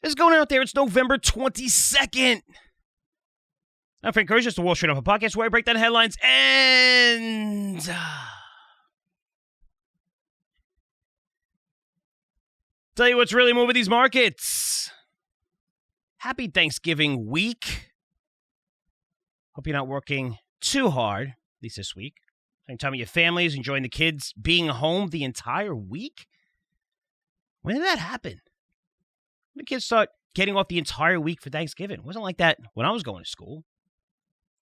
is going out there. It's November 22nd. I'm Frank Curzio, the Wall Street Alpha Podcast, where I break down headlines and tell you what's really moving these markets. Happy Thanksgiving week. Hope you're not working too hard, at least this week. Spending time with your families, enjoying the kids, being home the entire week. When did that happen? When did kids start getting off the entire week for Thanksgiving? It wasn't like that when I was going to school.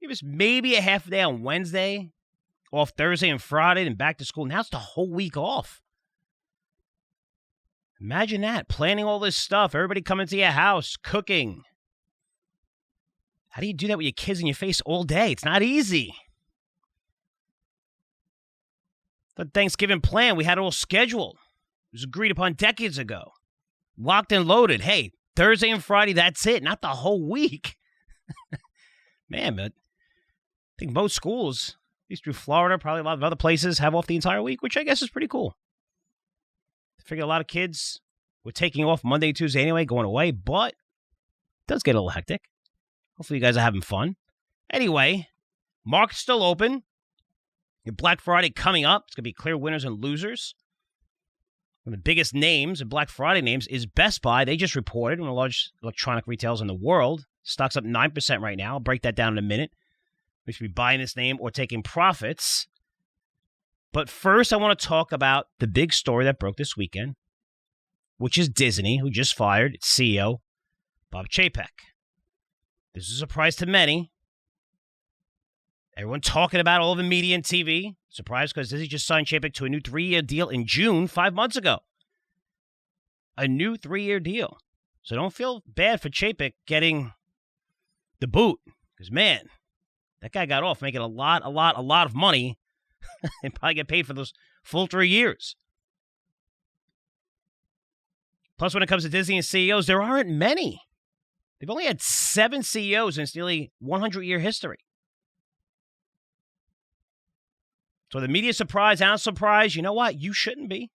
It was maybe a half a day on Wednesday, off Thursday and Friday, then back to school. Now it's the whole week off. Imagine that, planning all this stuff, everybody coming to your house, cooking. How do you do that with your kids in your face all day? It's not easy. The Thanksgiving plan, we had it all scheduled. It was agreed upon decades ago. Locked and loaded. Hey, Thursday and Friday, that's it. Not the whole week. Man, but I think most schools, at least through Florida, probably a lot of other places, have off the entire week, which I guess is pretty cool. I figure a lot of kids were taking off Monday and Tuesday anyway, going away, but it does get a little hectic. Hopefully you guys are having fun. Anyway, market's still open. Your Black Friday coming up. It's going to be clear winners and losers. One of the biggest names, and Black Friday names, is Best Buy. They just reported, one of the largest electronic retailers in the world. Stock's up 9% right now. I'll break that down in a minute. We should be buying this name or taking profits. But first, I want to talk about the big story that broke this weekend, which is Disney, who just fired its CEO, Bob Chapek. This is a surprise to many. Everyone talking about all the media and TV. Surprised because Disney just signed Chapek to a new 3-year deal in June, 5 months ago. A new 3-year deal. So don't feel bad for Chapek getting the boot. Because, man, that guy got off making a lot of money and probably get paid for those full 3 years. Plus, when it comes to Disney and CEOs, there aren't many. They've only had 7 CEOs in its nearly 100-year history. So the media surprised, I'm surprised. You know what? You shouldn't be.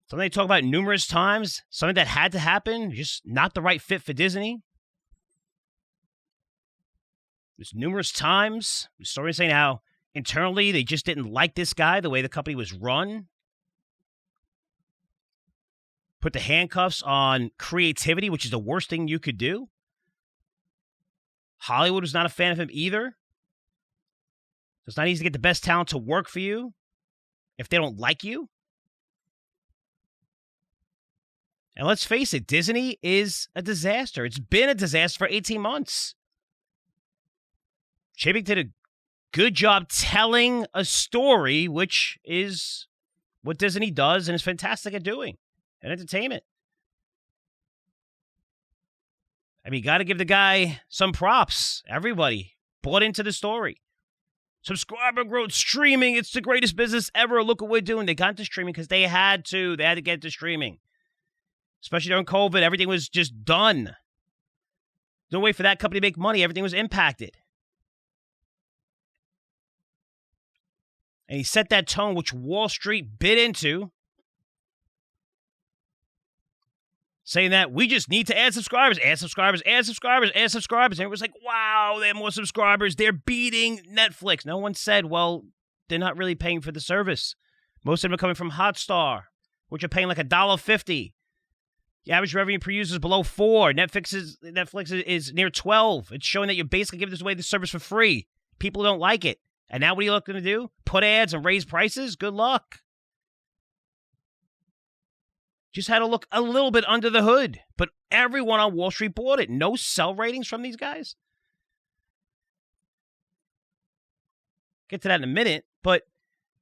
Something they talk about numerous times, something that had to happen, just not the right fit for Disney. There's numerous times, stories saying how internally they just didn't like this guy, the way the company was run. Put the handcuffs on creativity, which is the worst thing you could do. Hollywood was not a fan of him either. It's not easy to get the best talent to work for you if they don't like you. And let's face it, Disney is a disaster. It's been a disaster for 18 months. Chapek did a good job telling a story, which is what Disney does and is fantastic at doing, and entertainment. I mean, got to give the guy some props. Everybody bought into the story. Subscriber growth, streaming, it's the greatest business ever. Look what we're doing. They got into streaming because they had to. They had to get into streaming. Especially during COVID, everything was just done. No way for that company to make money. Everything was impacted. And he set that tone, which Wall Street bit into, saying that we just need to add subscribers, add subscribers, add subscribers, add subscribers. And it was like, wow, they have more subscribers. They're beating Netflix. No one said, well, they're not really paying for the service. Most of them are coming from Hotstar, which are paying like $1.50. The average revenue per user is below 4. Netflix is near 12. It's showing that you're basically giving this away the service for free. People don't like it. And now what are you looking to do? Put ads and raise prices? Good luck. Just had to look a little bit under the hood. But everyone on Wall Street bought it. No sell ratings from these guys. Get to that in a minute. But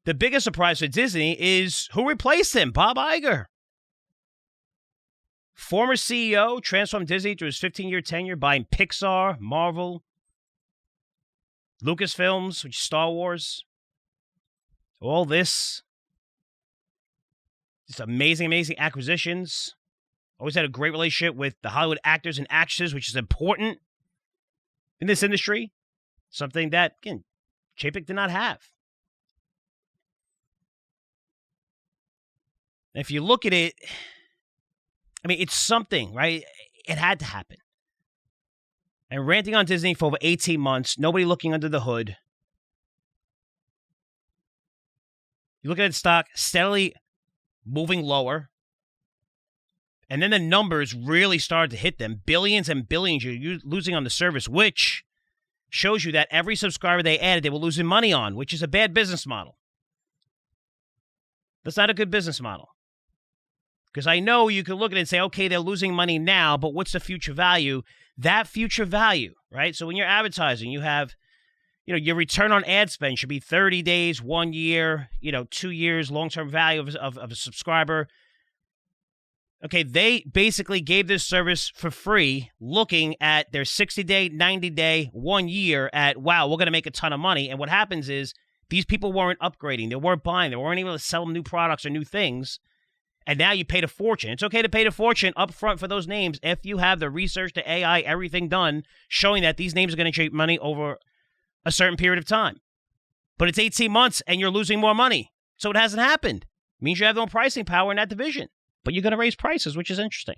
the biggest surprise for Disney is who replaced him? Bob Iger. Former CEO, transformed Disney through his 15-year tenure, buying Pixar, Marvel, Lucasfilms, which is Star Wars. All this. Just amazing acquisitions. Always had a great relationship with the Hollywood actors and actresses, which is important in this industry. Something that, again, Chapek did not have. And if you look at it, I mean, it's something, right? It had to happen. And ranting on Disney for over 18 months, nobody looking under the hood. You look at the stock steadily moving lower. And then the numbers really started to hit them. Billions and billions you're losing on the service, which shows you that every subscriber they added, they were losing money on, which is a bad business model. That's not a good business model. Because I know you can look at it and say, okay, they're losing money now, but what's the future value? That future value, right? So when you're advertising, you have, your return on ad spend should be 30 days, 1 year, 2 years, long-term value of a subscriber. Okay, they basically gave this service for free, looking at their 60-day, 90-day, 1 year at, wow, we're going to make a ton of money. And what happens is these people weren't upgrading. They weren't buying. They weren't able to sell them new products or new things. And now you paid a fortune. It's okay to pay the fortune up front for those names if you have the research, the AI, everything done, showing that these names are going to generate money over a certain period of time. But it's 18 months and you're losing more money. So it hasn't happened. It means you have no pricing power in that division. But you're going to raise prices, which is interesting.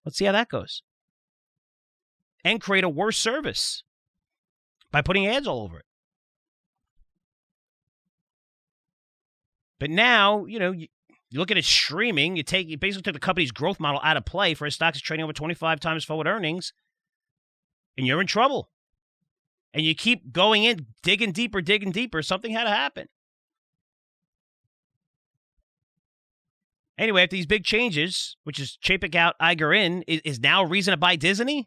Let's see how that goes. And create a worse service by putting ads all over it. But now, you look at it streaming, you basically took the company's growth model out of play for a stock that's trading over 25 times forward earnings, and you're in trouble. And you keep going in, digging deeper. Something had to happen. Anyway, after these big changes, which is Chapek out, Iger in, is now a reason to buy Disney?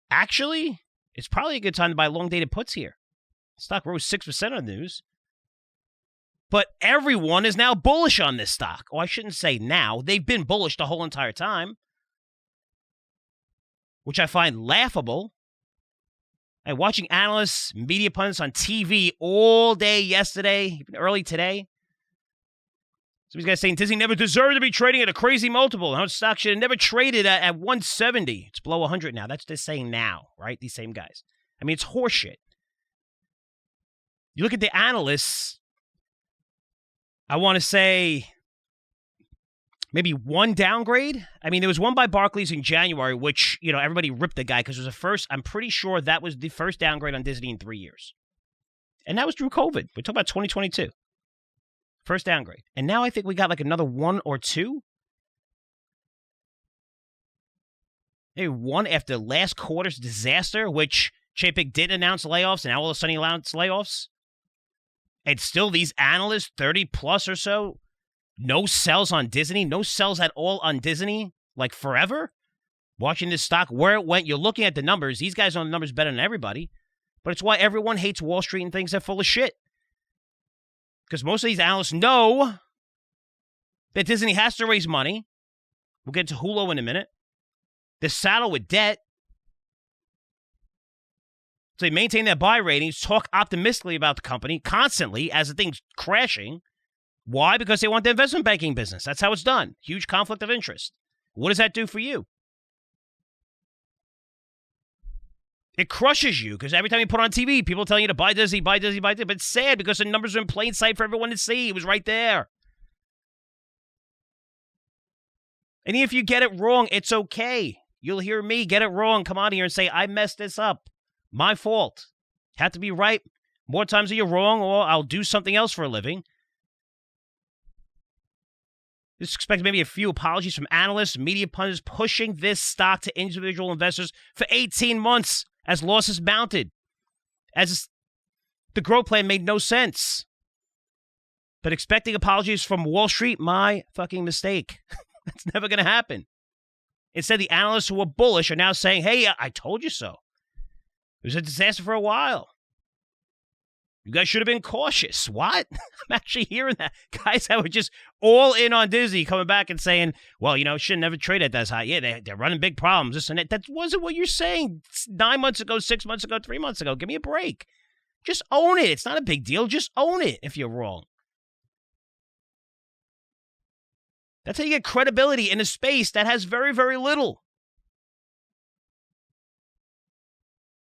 Actually, it's probably a good time to buy long-dated puts here. Stock rose 6% on the news. But everyone is now bullish on this stock. Oh, I shouldn't say now. They've been bullish the whole entire time, which I find laughable. And watching analysts, media pundits on TV all day yesterday, even early today. So these guys saying Disney never deserved to be trading at a crazy multiple. How stock should have never traded at 170. It's below 100 now. That's what they're saying now, right? These same guys. I mean, it's horseshit. You look at the analysts, I want to say maybe one downgrade. I mean, there was one by Barclays in January, which, everybody ripped the guy because it was the first. I'm pretty sure that was the first downgrade on Disney in 3 years. And that was through COVID. We're talking about 2022. First downgrade. And now I think we got like another one or two. Maybe one after last quarter's disaster, which Chapek did announce layoffs, and now all of a sudden he announced layoffs. And still these analysts, 30 plus or so, no sells on Disney, no sells at all on Disney, like forever. Watching this stock, where it went, you're looking at the numbers. These guys know the numbers better than everybody. But it's why everyone hates Wall Street and thinks they're full of shit. Because most of these analysts know that Disney has to raise money. We'll get to Hulu in a minute. They're saddled with debt. So they maintain their buy ratings, talk optimistically about the company constantly as the thing's crashing. Why? Because they want the investment banking business. That's how it's done. Huge conflict of interest. What does that do for you? It crushes you because every time you put on TV, people telling you to buy Disney, buy Disney, buy Disney. But it's sad because the numbers are in plain sight for everyone to see. It was right there. And if you get it wrong, it's okay. You'll hear me get it wrong. Come on here and say, I messed this up. My fault. Have to be right. More times that you're wrong, or I'll do something else for a living. Just expect maybe a few apologies from analysts, media pundits pushing this stock to individual investors for 18 months as losses mounted. As the growth plan made no sense. But expecting apologies from Wall Street, my fucking mistake. That's never going to happen. Instead, the analysts who were bullish are now saying, hey, I told you so. It was a disaster for a while. You guys should have been cautious. What? I'm actually hearing that. Guys that were just all in on Disney coming back and saying, well, should never trade at that high. Yeah, they're running big problems. This and that. That wasn't what you're saying 9 months ago, 6 months ago, 3 months ago. Give me a break. Just own it. It's not a big deal. Just own it if you're wrong. That's how you get credibility in a space that has very, very little.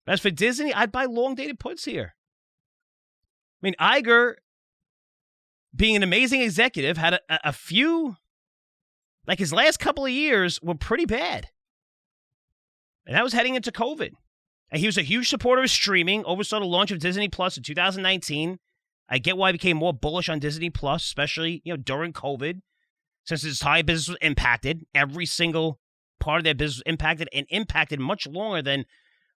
As for Disney, I'd buy long-dated puts here. I mean, Iger, being an amazing executive, had a few Like his last couple of years were pretty bad. And that was heading into COVID. And he was a huge supporter of streaming, oversaw the launch of Disney Plus in 2019. I get why he became more bullish on Disney Plus, especially, during COVID, since his entire business was impacted. Every single part of their business was impacted, and impacted much longer than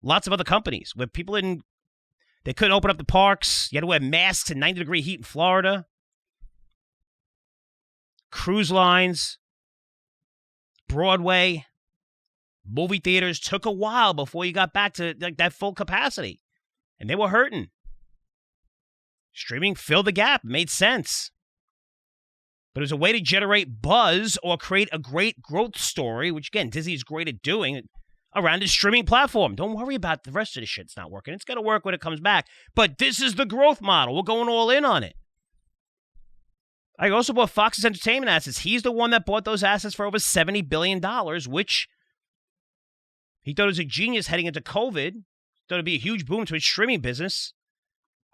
lots of other companies, where people they couldn't open up the parks. You had to wear masks in 90-degree heat in Florida. Cruise lines, Broadway, movie theaters took a while before you got back to that full capacity. And they were hurting. Streaming filled the gap. It made sense. But it was a way to generate buzz or create a great growth story, which, again, Disney's great at doing, around the streaming platform. Don't worry about the rest of the shit. It's not working. It's going to work when it comes back. But this is the growth model. We're going all in on it. I also bought Fox's entertainment assets. He's the one that bought those assets for over $70 billion, which he thought was a genius heading into COVID. Thought it'd be a huge boom to his streaming business.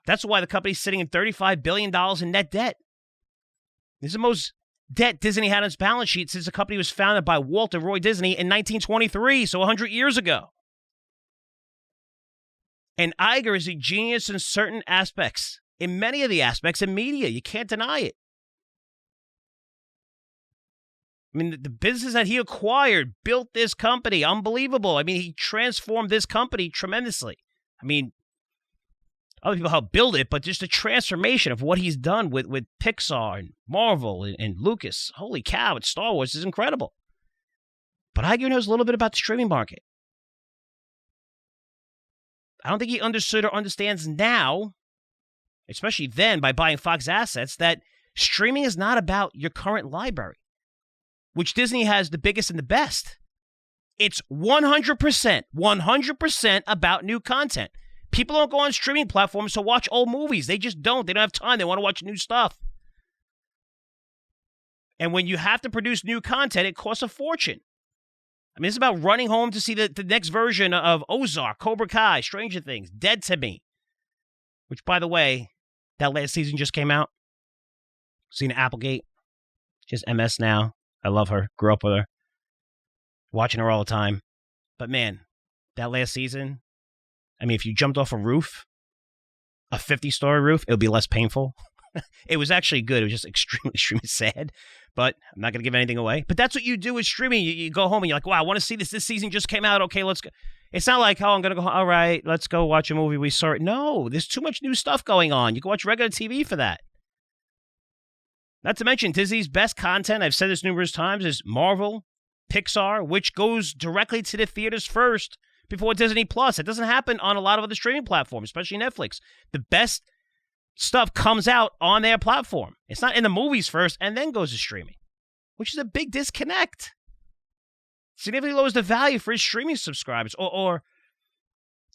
That's why the company's sitting in $35 billion in net debt. This is the most debt Disney had on its balance sheet since the company was founded by Walter Roy Disney in 1923, so 100 years ago. And Iger is a genius in certain aspects, in many of the aspects in media. You can't deny it. I mean, the business that he acquired built this company. Unbelievable. I mean, he transformed this company tremendously. I mean, other people helped build it, but just the transformation of what he's done with Pixar and Marvel and Lucas. Holy cow, it's Star Wars is incredible. But Iger knows a little bit about the streaming market. I don't think he understood or understands now, especially then by buying Fox assets, that streaming is not about your current library, which Disney has the biggest and the best. It's 100% about new content. People don't go on streaming platforms to watch old movies. They just don't. They don't have time. They want to watch new stuff. And when you have to produce new content, it costs a fortune. I mean, it's about running home to see the next version of Ozark, Cobra Kai, Stranger Things, Dead to Me. Which, by the way, that last season just came out. Seen Applegate. She's MS now. I love her. Grew up with her. Watching her all the time. But man, that last season, I mean, if you jumped off a roof, a 50-story roof, it would be less painful. It was actually good. It was just extremely, extremely sad. But I'm not going to give anything away. But that's what you do with streaming. You go home and you're like, wow, I want to see this. This season just came out. Okay, let's go. It's not like, oh, I'm going to go, all right, let's go watch a movie we saw it. No, there's too much new stuff going on. You can watch regular TV for that. Not to mention, Disney's best content, I've said this numerous times, is Marvel, Pixar, which goes directly to the theaters first before Disney Plus. It doesn't happen on a lot of other streaming platforms, especially Netflix. The best stuff comes out on their platform. It's not in the movies first and then goes to streaming, which is a big disconnect. Significantly lowers the value for his streaming subscribers. Or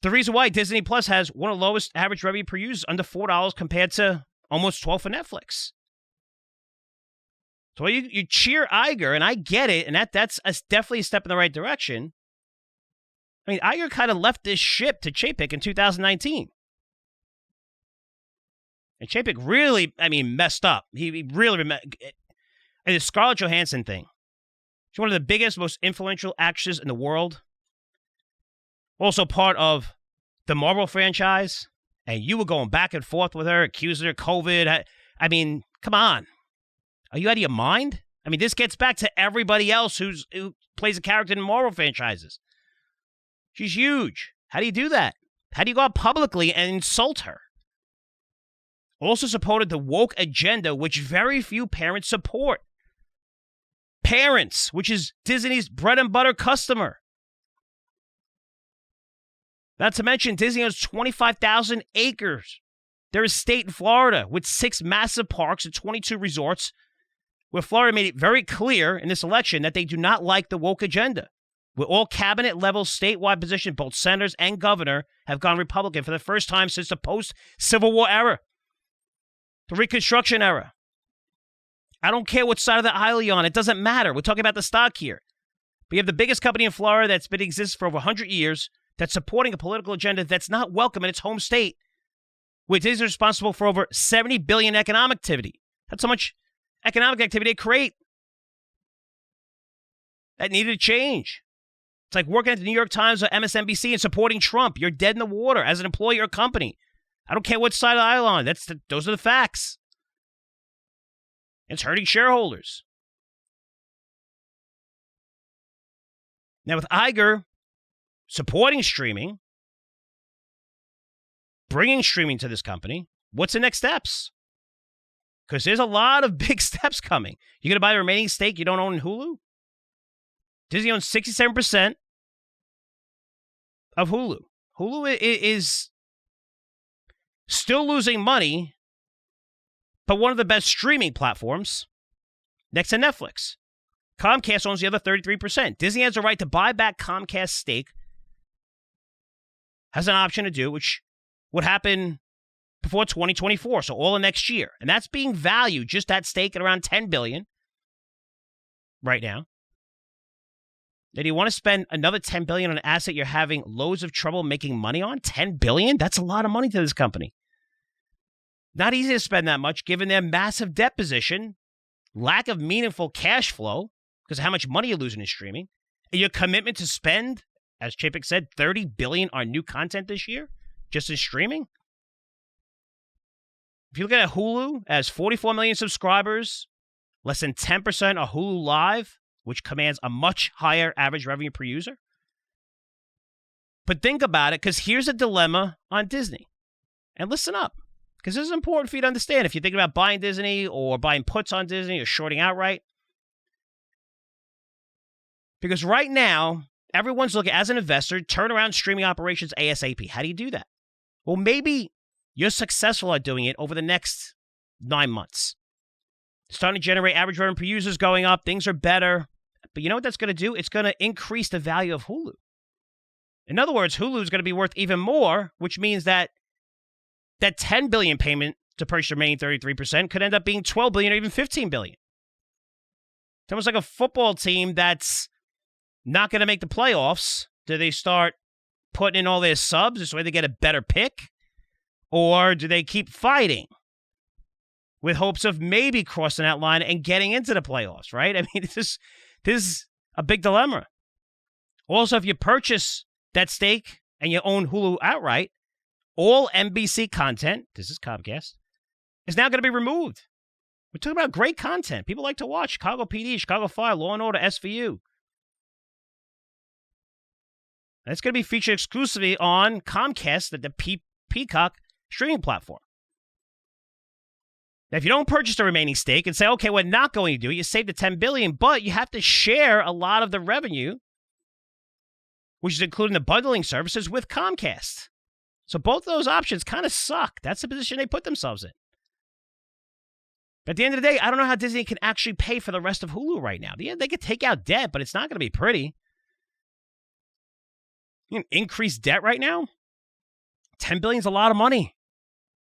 the reason why Disney Plus has one of the lowest average revenue per user, under $4 compared to almost $12 for Netflix. So you cheer Iger, and I get it, and that's definitely a step in the right direction. I mean, Iger kind of left this ship to Chapek in 2019. And Chapek really, messed up. He really, and the Scarlett Johansson thing. She's one of the biggest, most influential actresses in the world. Also part of the Marvel franchise. And you were going back and forth with her, accusing her of COVID. I mean, come on. Are you out of your mind? I mean, this gets back to everybody else who plays a character in Marvel franchises. She's huge. How do you do that? How do you go out publicly and insult her? Also supported the woke agenda, which very few parents support. Parents, which is Disney's bread and butter customer. Not to mention, Disney owns 25,000 acres. Their estate in Florida with 6 massive parks and 22 resorts, where Florida made it very clear in this election that they do not like the woke agenda. With all cabinet-level statewide positions, both senators and governor have gone Republican for the first time since the post-Civil War era, the Reconstruction era. I don't care what side of the aisle you're on. It doesn't matter. We're talking about the stock here. But you have the biggest company in Florida that's been exists for over 100 years that's supporting a political agenda that's not welcome in its home state, which is responsible for over $70 billion economic activity. That's how much economic activity they create. That needed to change. It's like working at the New York Times or MSNBC and supporting Trump. You're dead in the water as an employee or company. I don't care what side of the aisle on. Those are the facts. It's hurting shareholders. Now, with Iger supporting streaming, bringing streaming to this company, what's the next steps? Because there's a lot of big steps coming. You're going to buy the remaining stake you don't own in Hulu? Disney owns 67% of Hulu. Hulu is still losing money, but one of the best streaming platforms next to Netflix. Comcast owns the other 33%. Disney has a right to buy back Comcast's stake, has an option to do, which would happen before 2024, so all of next year. And that's being valued, just that stake, at around $10 billion right now. Now, do you want to spend another $10 billion on an asset you're having loads of trouble making money on? $10 billion? That's a lot of money to this company. Not easy to spend that much given their massive debt position, lack of meaningful cash flow because of how much money you're losing in streaming, and your commitment to spend, as Chapek said, $30 billion on new content this year, just in streaming. If you look at Hulu, it has 44 million subscribers, less than 10% are Hulu Live, which commands a much higher average revenue per user. But think about it, because here's a dilemma on Disney. And listen up, because this is important for you to understand if you're thinking about buying Disney or buying puts on Disney or shorting outright. Because right now, everyone's looking, as an investor, turn around streaming operations ASAP. How do you do that? Well, maybe you're successful at doing it over the next 9 months. Starting to generate average revenue per users going up. Things are better. But you know what that's going to do? It's going to increase the value of Hulu. In other words, Hulu is going to be worth even more, which means that that $10 billion payment to purchase the remaining 33% could end up being $12 billion or even $15 billion. It's almost like a football team that's not going to make the playoffs. Do they start putting in all their subs this way they get a better pick? Or do they keep fighting with hopes of maybe crossing that line and getting into the playoffs, right? I mean, this is a big dilemma. Also, if you purchase that stake and you own Hulu outright, all NBC content, this is Comcast, is now going to be removed. We're talking about great content. People like to watch Chicago PD, Chicago Fire, Law & Order, SVU. That's going to be featured exclusively on Comcast, the Peacock streaming platform. Now, if you don't purchase the remaining stake and say, okay, we're not going to do it, you save the $10 billion, but you have to share a lot of the revenue, which is including the bundling services with Comcast. So both those options kind of suck. That's the position they put themselves in. But at the end of the day, I don't know how Disney can actually pay for the rest of Hulu right now. Yeah, they could take out debt, but it's not going to be pretty. You can increase debt right now? $10 billion is a lot of money.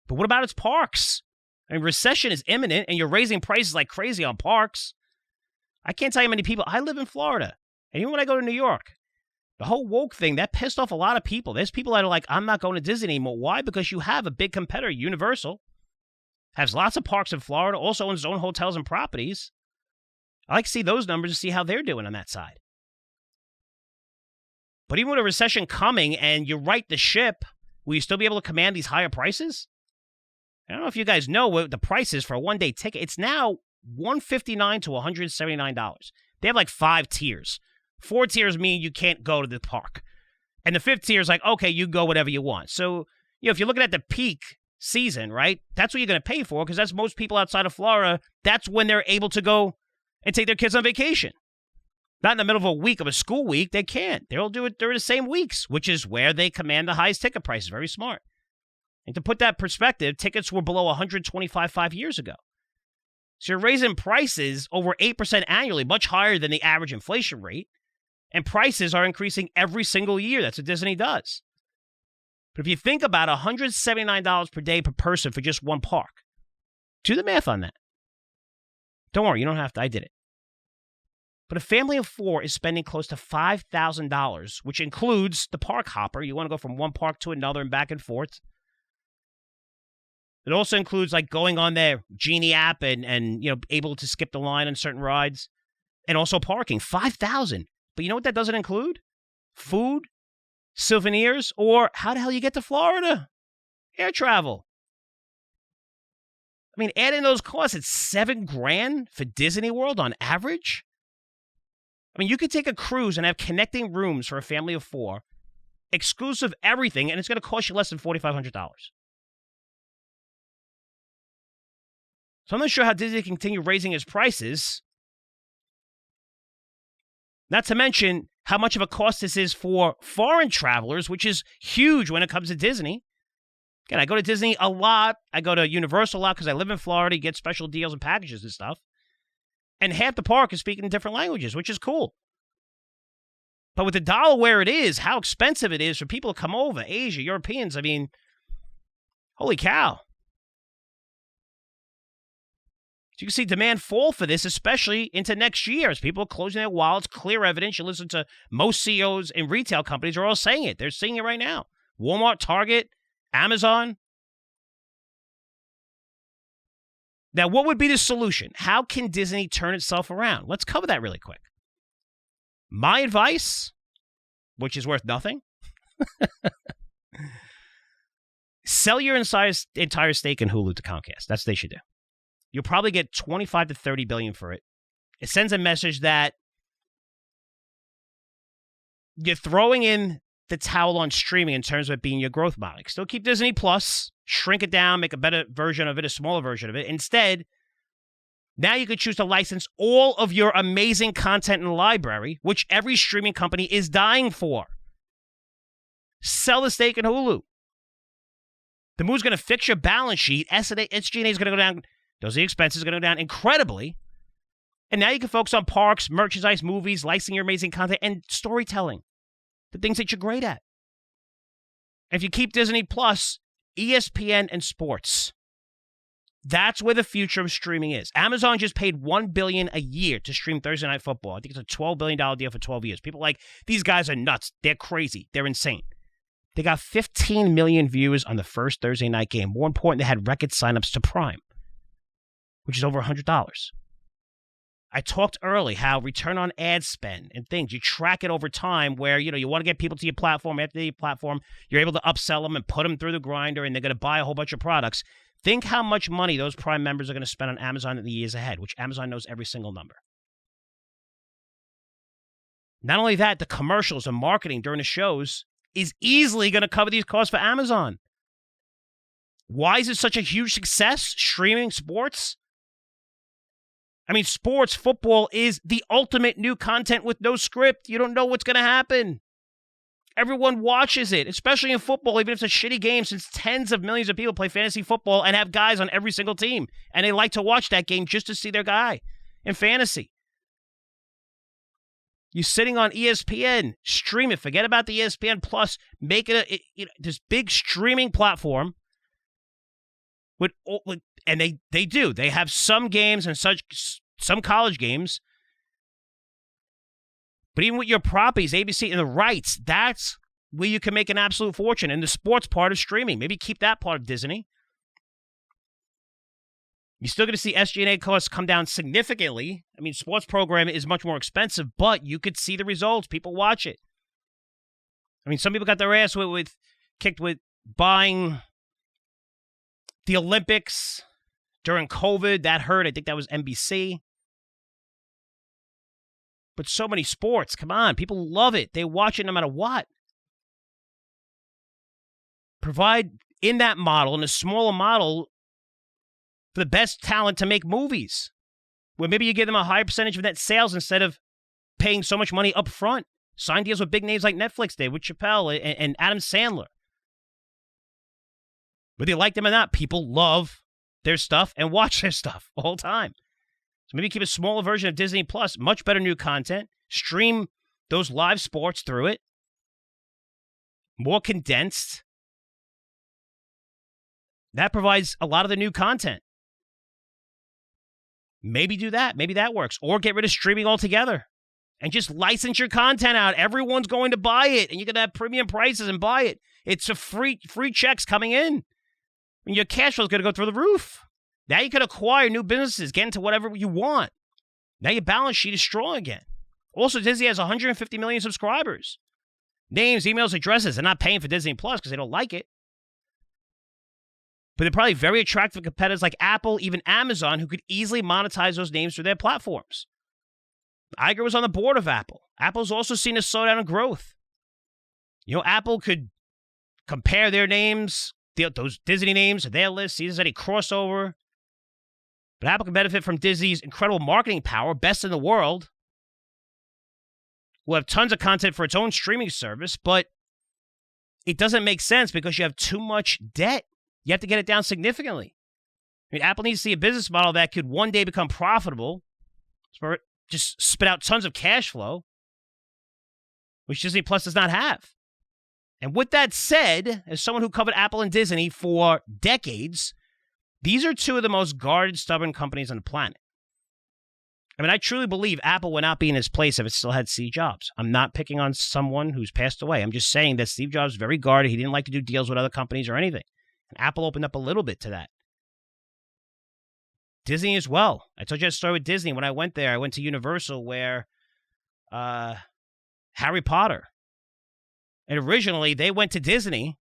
But what about its parks? I mean, recession is imminent, and you're raising prices like crazy on parks. I can't tell you how many people. I live in Florida, and even when I go to New York, the whole woke thing, that pissed off a lot of people. There's people that are like, I'm not going to Disney anymore. Why? Because you have a big competitor, Universal, has lots of parks in Florida, also owns its own hotels and properties. I like to see those numbers to see how they're doing on that side. But even with a recession coming and you right the ship, will you still be able to command these higher prices? I don't know if you guys know what the price is for a one-day ticket. It's now $159 to $179. They have like 5 tiers. 4 tiers mean you can't go to the park. And the 5th tier is like, okay, you go whatever you want. So, if you're looking at the peak season, right, that's what you're going to pay for because that's most people outside of Florida. That's when they're able to go and take their kids on vacation. Not in the middle of a week of a school week. They can't. They'll do it during the same weeks, which is where they command the highest ticket prices. Very smart. And to put that in perspective, tickets were below 125 5 years ago. So you're raising prices over 8% annually, much higher than the average inflation rate. And prices are increasing every single year. That's what Disney does. But if you think about $179 per day per person for just one park, do the math on that. Don't worry, you don't have to. I did it. But a family of 4 is spending close to $5,000, which includes the park hopper. You want to go from one park to another and back and forth. It also includes like going on their Genie app and able to skip the line on certain rides. And also parking, $5,000. But you know what that doesn't include? Food, souvenirs, or how the hell you get to Florida? Air travel. I mean, add in those costs, it's $7,000 for Disney World on average. I mean, you could take a cruise and have connecting rooms for a family of 4, exclusive everything, and it's going to cost you less than $4,500. So I'm not sure how Disney can continue raising its prices. Not to mention how much of a cost this is for foreign travelers, which is huge when it comes to Disney. Again, I go to Disney a lot. I go to Universal a lot because I live in Florida, get special deals and packages and stuff. And half the park is speaking different languages, which is cool. But with the dollar where it is, how expensive it is for people to come over, Asia, Europeans, I mean, holy cow. So you can see demand fall for this, especially into next year as people are closing their wallets. Clear evidence. You listen to most CEOs in retail companies are all saying it. They're seeing it right now. Walmart, Target, Amazon. Now, what would be the solution? How can Disney turn itself around? Let's cover that really quick. My advice, which is worth nothing, sell your entire stake in Hulu to Comcast. That's what they should do. You'll probably get $25 to $30 billion for it. It sends a message that you're throwing in the towel on streaming in terms of it being your growth model. Still keep Disney Plus, shrink it down, make a better version of it, a smaller version of it. Instead, now you could choose to license all of your amazing content in the library, which every streaming company is dying for. Sell the stake in Hulu. The move's going to fix your balance sheet. SG&A is going to go down. Those are the expenses going to go down incredibly. And now you can focus on parks, merchandise, movies, licensing your amazing content, and storytelling. The things that you're great at. And if you keep Disney Plus, ESPN, and sports, that's where the future of streaming is. Amazon just paid $1 billion a year to stream Thursday Night Football. I think it's a $12 billion deal for 12 years. People are like, these guys are nuts. They're crazy. They're insane. They got 15 million viewers on the first Thursday night game. More important, they had record signups to Prime, which is over $100. I talked early how return on ad spend and things, you track it over time where, you want to get people to your platform. After your platform, you're able to upsell them and put them through the grinder and they're going to buy a whole bunch of products. Think how much money those Prime members are going to spend on Amazon in the years ahead, which Amazon knows every single number. Not only that, the commercials and marketing during the shows is easily going to cover these costs for Amazon. Why is it such a huge success, streaming sports? I mean, sports, football is the ultimate new content with no script. You don't know what's going to happen. Everyone watches it, especially in football, even if it's a shitty game, since tens of millions of people play fantasy football and have guys on every single team. And they like to watch that game just to see their guy in fantasy. You're sitting on ESPN, stream it. Forget about the ESPN Plus. Make it this big streaming platform. And they do. They have some games and some college games. But even with your properties, ABC, and the rights, that's where you can make an absolute fortune. And the sports part of streaming, maybe keep that part of Disney. You're still going to see SG&A costs come down significantly. I mean, sports program is much more expensive, but you could see the results. People watch it. I mean, some people got their ass kicked with buying the Olympics during COVID. That hurt. I think that was NBC. But so many sports, come on. People love it. They watch it no matter what. Provide in that model, in a smaller model, for the best talent to make movies, where maybe you give them a higher percentage of net sales instead of paying so much money up front. Sign deals with big names like Netflix did with Chappelle and Adam Sandler. Whether you like them or not, people love their stuff and watch their stuff all the time. So maybe keep a smaller version of Disney Plus, much better new content, stream those live sports through it, more condensed. That provides a lot of the new content. Maybe do that. Maybe that works. Or get rid of streaming altogether and just license your content out. Everyone's going to buy it, and you're going to have premium prices and buy it. It's a free checks coming in. And your cash flow is going to go through the roof. Now you can acquire new businesses, get into whatever you want. Now your balance sheet is strong again. Also, Disney has 150 million subscribers. Names, emails, addresses. They're not paying for Disney Plus because they don't like it. But they're probably very attractive competitors like Apple, even Amazon, who could easily monetize those names through their platforms. Iger was on the board of Apple. Apple's also seen a slowdown in growth. Apple could compare their names, those Disney names, to their list, see if there's any crossover. But Apple can benefit from Disney's incredible marketing power, best in the world. We'll have tons of content for its own streaming service, but it doesn't make sense because you have too much debt. You have to get it down significantly. Apple needs to see a business model that could one day become profitable, just spit out tons of cash flow, which Disney Plus does not have. And with that said, as someone who covered Apple and Disney for decades, these are two of the most guarded, stubborn companies on the planet. I truly believe Apple would not be in this place if it still had Steve Jobs. I'm not picking on someone who's passed away. I'm just saying that Steve Jobs is very guarded. He didn't like to do deals with other companies or anything. And Apple opened up a little bit to that. Disney as well. I told you that story with Disney. When I went there, I went to Universal where Harry Potter. And originally, they went to Disney.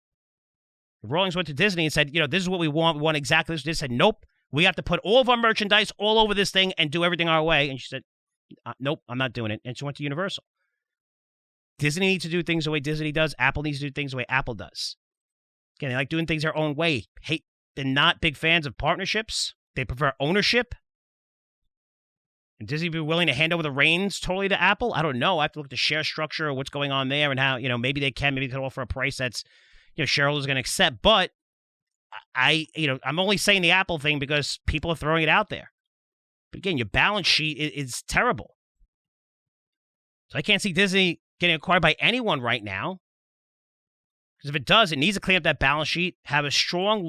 The Rawlings went to Disney and said, this is what we want. We want exactly this. They said, nope. We have to put all of our merchandise all over this thing and do everything our way. And she said, nope, I'm not doing it. And she went to Universal. Disney needs to do things the way Disney does. Apple needs to do things the way Apple does. Again, they like doing things their own way. They're not big fans of partnerships. They prefer ownership. And Disney be willing to hand over the reins totally to Apple? I don't know. I have to look at the share structure or what's going on there and how, maybe they can offer a price that's, shareholders are going to accept. But I'm only saying the Apple thing because people are throwing it out there. But again, your balance sheet is terrible. So I can't see Disney getting acquired by anyone right now. Because if it does, it needs to clean up that balance sheet, have a strong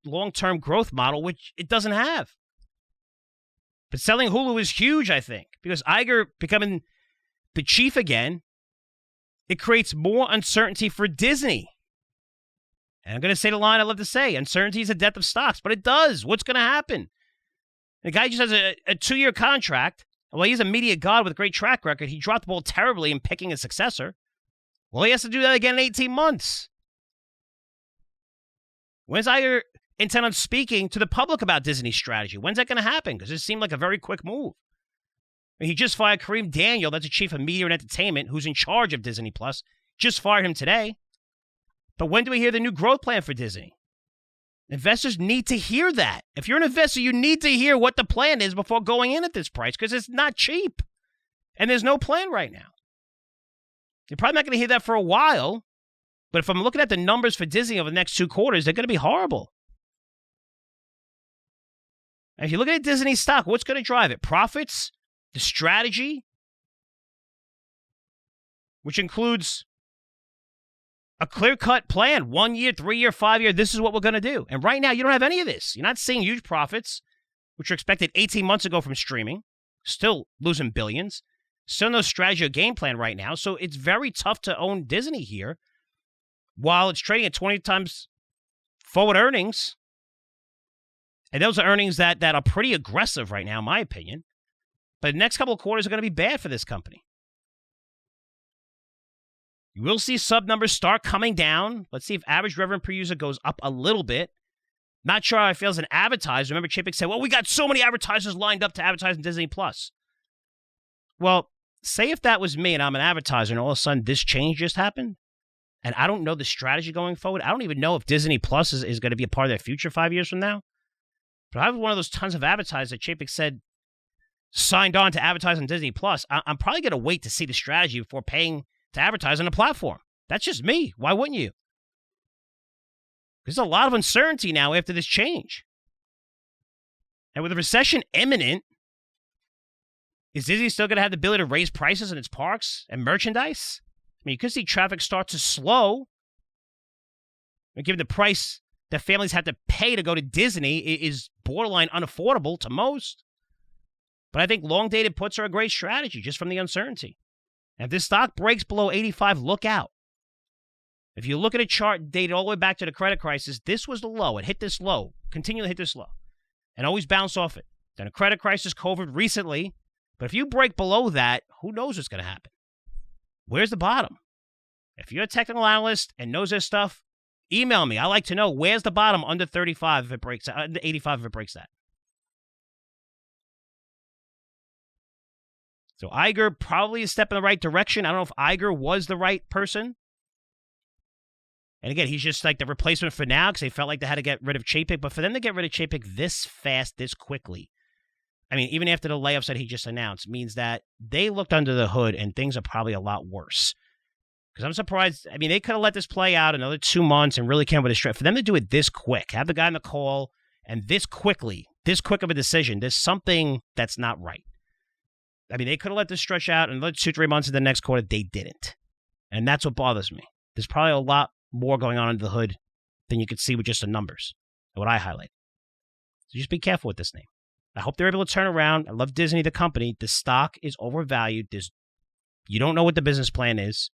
long-term growth model, which it doesn't have. But selling Hulu is huge, I think, because Iger becoming the chief again, it creates more uncertainty for Disney. And I'm going to say the line I love to say, uncertainty is the death of stocks, but it does. What's going to happen? The guy just has a 2-year contract. Well, he's a media god with a great track record. He dropped the ball terribly in picking a successor. Well, he has to do that again in 18 months. When's Iger intent on speaking to the public about Disney's strategy? When's that going to happen? Because it seemed like a very quick move. He just fired Kareem Daniel, that's the chief of media and entertainment, who's in charge of Disney Plus. Just fired him today. But when do we hear the new growth plan for Disney? Investors need to hear that. If you're an investor, you need to hear what the plan is before going in at this price, because it's not cheap. And there's no plan right now. You're probably not going to hear that for a while. But if I'm looking at the numbers for Disney over the next 2 quarters, they're going to be horrible. And if you look at Disney stock, what's going to drive it? Profits, the strategy, which includes a clear-cut plan, 1 year, 3 year, 5 year, this is what we're going to do. And right now, you don't have any of this. You're not seeing huge profits, which are expected 18 months ago from streaming, still losing billions. Still no strategy or game plan right now, so it's very tough to own Disney here while it's trading at 20 times forward earnings. And those are earnings that are pretty aggressive right now, in my opinion. But the next couple of quarters are going to be bad for this company. You will see sub numbers start coming down. Let's see if average revenue per user goes up a little bit. Not sure how I feel as an advertiser. Remember, Chapek said, well, we got so many advertisers lined up to advertise in Disney Plus. Well, say if that was me and I'm an advertiser and all of a sudden this change just happened, and I don't know the strategy going forward. I don't even know if Disney Plus is going to be a part of their future 5 years from now. But I was one of those tons of advertisers that Chapek said signed on to advertise on Disney Plus. I'm probably going to wait to see the strategy before paying to advertise on the platform. That's just me. Why wouldn't you? There's a lot of uncertainty now after this change. And with the recession imminent, is Disney still going to have the ability to raise prices in its parks and merchandise? I mean, you could see traffic start to slow. And given the price that families have to pay to go to Disney is borderline unaffordable to most. But I think long-dated puts are a great strategy just from the uncertainty. And if this stock breaks below 85, look out. If you look at a chart dated all the way back to the credit crisis, this was the low. It hit this low, continually hit this low, and always bounced off it. Then a credit crisis, COVID recently, But if you break below that, who knows what's going to happen? Where's the bottom? If you're a technical analyst and knows this stuff, email me. I like to know where's the bottom under 35 if it breaks, under 85 if it breaks that. So Iger probably a step in the right direction. I don't know if Iger was the right person. And again, he's just like the replacement for now because they felt like they had to get rid of Chapek. But for them to get rid of Chapek this fast, this quickly, I mean, even after the layoffs that he just announced, means that they looked under the hood and things are probably a lot worse. Because I'm surprised. I mean, they could have let this play out another 2 months and really came with a straight. For them to do it this quick, have the guy on the call, and this quickly, this quick of a decision, there's something that's not right. I mean, they could have let this stretch out another 2-3 months in the next quarter. They didn't. And that's what bothers me. There's probably a lot more going on under the hood than you could see with just the numbers and what I highlight. So just be careful with this name. I hope they're able to turn around. I love Disney, the company. The stock is overvalued. You don't know what the business plan is.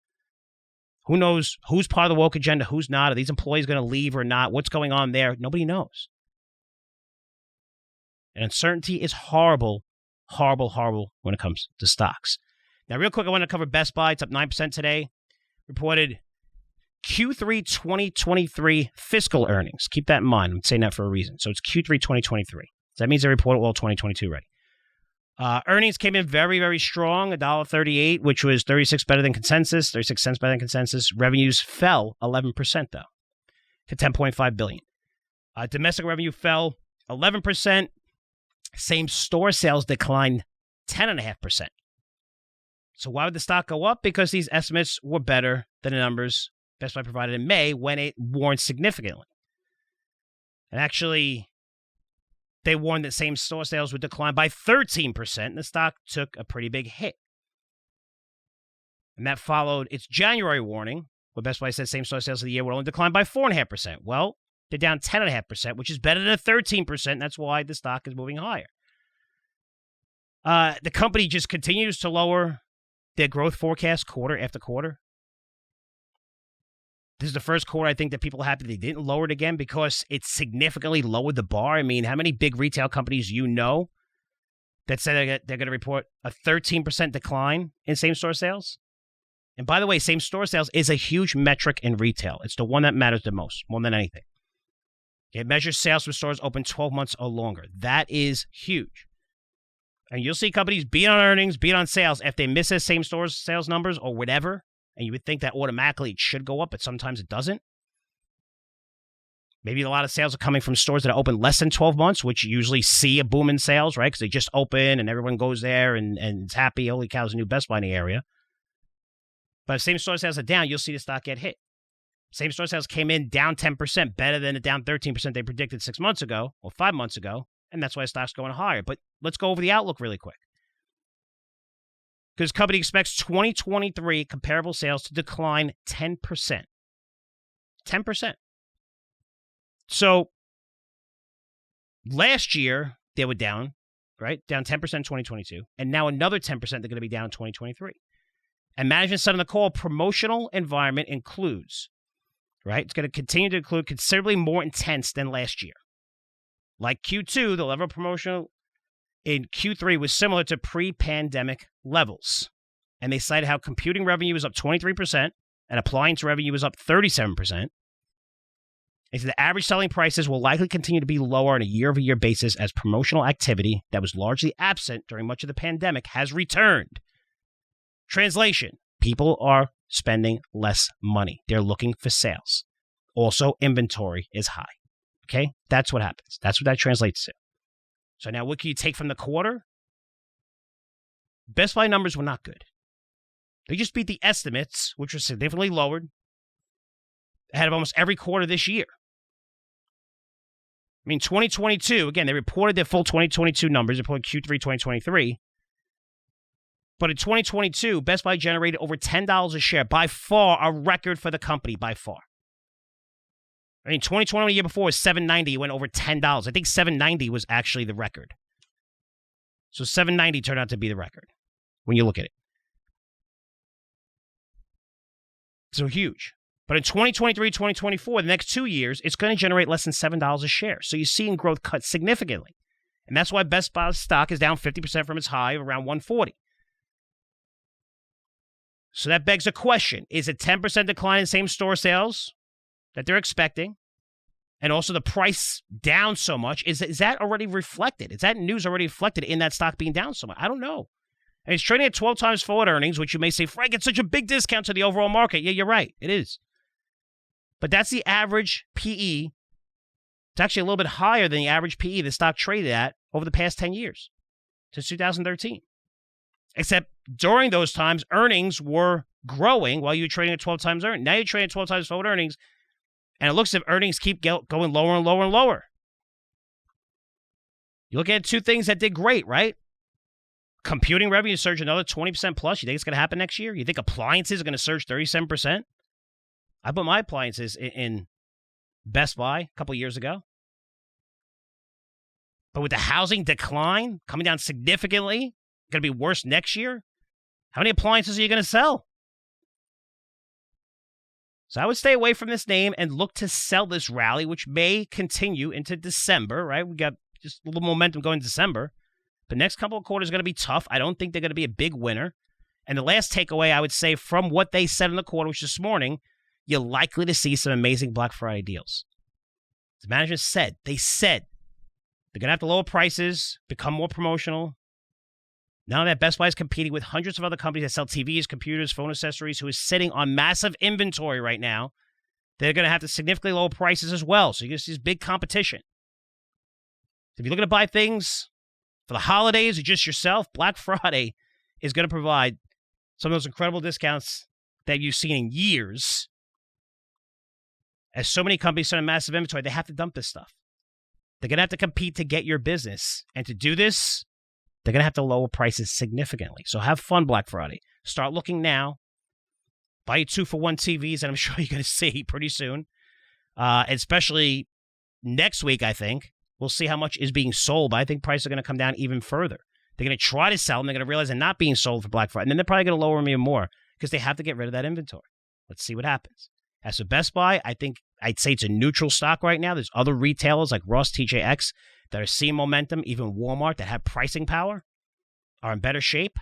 Who knows who's part of the woke agenda, who's not? Are these employees going to leave or not? What's going on there? Nobody knows. And uncertainty is horrible, horrible, horrible when it comes to stocks. Now, real quick, I want to cover Best Buy. It's up 9% today. Reported Q3 2023 fiscal earnings. Keep that in mind. I'm saying that for a reason. So it's Q3 2023. So that means they reported all 2022 ready. Earnings came in very, very strong, $1.38, which was 36 better than consensus, 36 cents better than consensus. Revenues fell 11%, though, to $10.5 billion. Domestic revenue fell 11%. Same-store sales declined 10.5%. So why would the stock go up? Because these estimates were better than the numbers Best Buy provided in May when it warned significantly. And actually, they warned that same-store sales would decline by 13%, and the stock took a pretty big hit. And that followed its January warning, where Best Buy said same-store sales of the year would only decline by 4.5%. Well, they're down 10.5%, which is better than a 13%. That's why the stock is moving higher. The company just continues to lower their growth forecast quarter after quarter. This is the first quarter, I think, that people are happy they didn't lower it again because it significantly lowered the bar. I mean, how many big retail companies you know that said they're going to report a 13% decline in same-store sales? And by the way, same-store sales is a huge metric in retail. It's the one that matters the most, more than anything. It measures sales from stores open 12 months or longer. That is huge. And you'll see companies beat on earnings, beat on sales. If they miss their same-store sales numbers or whatever, and you would think that automatically it should go up, but sometimes it doesn't. Maybe a lot of sales are coming from stores that are open less than 12 months, which you usually see a boom in sales, right? Because they just open and everyone goes there and it's happy. Holy cow, there's a new Best Buy in the area. But if same-store sales are down, you'll see the stock get hit. Same-store sales came in down 10%, better than the down 13% they predicted 6 months ago or 5 months ago, and that's why the stock's going higher. But let's go over the outlook really quick. Because the company expects 2023 comparable sales to decline 10%. 10%. So last year, they were down, right? Down 10% in 2022. And now another 10% they're going to be down in 2023. And management said on the call, promotional environment includes, right? It's going to continue to include considerably more intense than last year. Like Q2, the level of promotional in Q3 was similar to pre-pandemic levels. And they cited how computing revenue was up 23% and appliance revenue was up 37%. They said the average selling prices will likely continue to be lower on a year-over-year basis as promotional activity that was largely absent during much of the pandemic has returned. Translation, people are spending less money. They're looking for sales. Also, inventory is high. Okay? That's what happens. That's what that translates to. So now what can you take from the quarter? Best Buy numbers were not good. They just beat the estimates, which were significantly lowered, ahead of almost every quarter this year. I mean, 2022, again, they reported their full 2022 numbers, they reported Q3 2023. But in 2022, Best Buy generated over $10 a share, by far a record for the company, by far. I mean, 2020, the year before, was $7.90. It went over $10. I think $7.90 was actually the record. So $7.90 turned out to be the record when you look at it. So huge. But in 2023, 2024, the next 2 years, it's going to generate less than $7 a share. So you're seeing growth cut significantly. And that's why Best Buy stock is down 50% from its high of around 140. So that begs a question. Is a 10% decline in same-store sales that they're expecting, and also the price down so much, is that already reflected? Is that news already reflected in that stock being down so much? I don't know. And it's trading at 12 times forward earnings, which you may say, Frank, it's such a big discount to the overall market. Yeah, you're right. It is. But that's the average PE. It's actually a little bit higher than the average PE the stock traded at over the past 10 years, since 2013. Except during those times, earnings were growing while you were trading at 12 times earnings. Now you're trading at 12 times forward earnings, and it looks as if earnings keep going lower and lower and lower. You look at two things that did great, right? Computing revenue surged another 20% plus. You think it's going to happen next year? You think appliances are going to surge 37%? I bought my appliances in Best Buy a couple years ago. But with the housing decline coming down significantly, going to be worse next year, how many appliances are you going to sell? So I would stay away from this name and look to sell this rally, which may continue into December, right? We got just a little momentum going in December. The next couple of quarters are going to be tough. I don't think they're going to be a big winner. And the last takeaway, I would say, from what they said in the quarter, which this morning, you're likely to see some amazing Black Friday deals. The management said, they're going to have to lower prices, become more promotional. Now that Best Buy is competing with hundreds of other companies that sell TVs, computers, phone accessories, who is sitting on massive inventory right now, they're going to have to significantly lower prices as well. So you're going to see this big competition. If you're looking to buy things for the holidays or just yourself, Black Friday is going to provide some of those incredible discounts that you've seen in years. As so many companies sit on massive inventory, they have to dump this stuff. They're going to have to compete to get your business. And to do this, they're going to have to lower prices significantly. So have fun Black Friday. Start looking now. Buy you 2-for-1 TVs that I'm sure you're going to see pretty soon. Especially next week, I think. We'll see how much is being sold, but I think prices are going to come down even further. They're going to try to sell them. They're going to realize they're not being sold for Black Friday. And then they're probably going to lower them even more because they have to get rid of that inventory. Let's see what happens. As for Best Buy, I think I'd say it's a neutral stock right now. There's other retailers like Ross, TJX that are seeing momentum. Even Walmart that have pricing power are in better shape.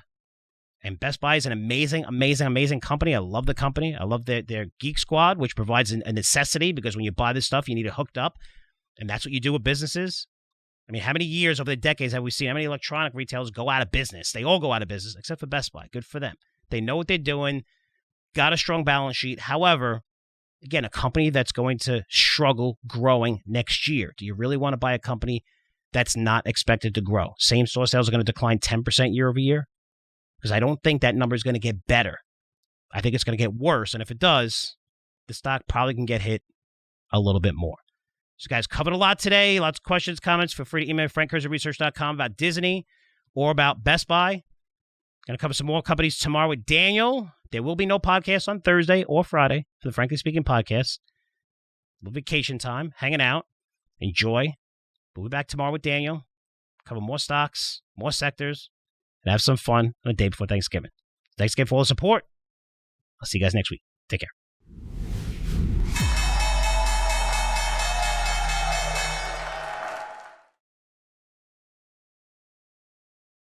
And Best Buy is an amazing, amazing, amazing company. I love the company. I love their Geek Squad, which provides a necessity because when you buy this stuff, you need it hooked up. And that's what you do with businesses. I mean, how many years over the decades have we seen how many electronic retailers go out of business? They all go out of business except for Best Buy. Good for them. They know what they're doing, got a strong balance sheet. However, again, a company that's going to struggle growing next year. Do you really want to buy a company that's not expected to grow? Same-store sales are going to decline 10% year over year? Because I don't think that number is going to get better. I think it's going to get worse. And if it does, the stock probably can get hit a little bit more. So, guys, covered a lot today. Lots of questions, comments. Feel free to email frankcurzioresearch.com about Disney or about Best Buy. Going to cover some more companies tomorrow with Daniel. There will be no podcast on Thursday or Friday for the Frankly Speaking podcast. A little vacation time, hanging out. Enjoy. We'll be back tomorrow with Daniel. Cover more stocks, more sectors, and have some fun on the day before Thanksgiving. Thanks again for all the support. I'll see you guys next week. Take care.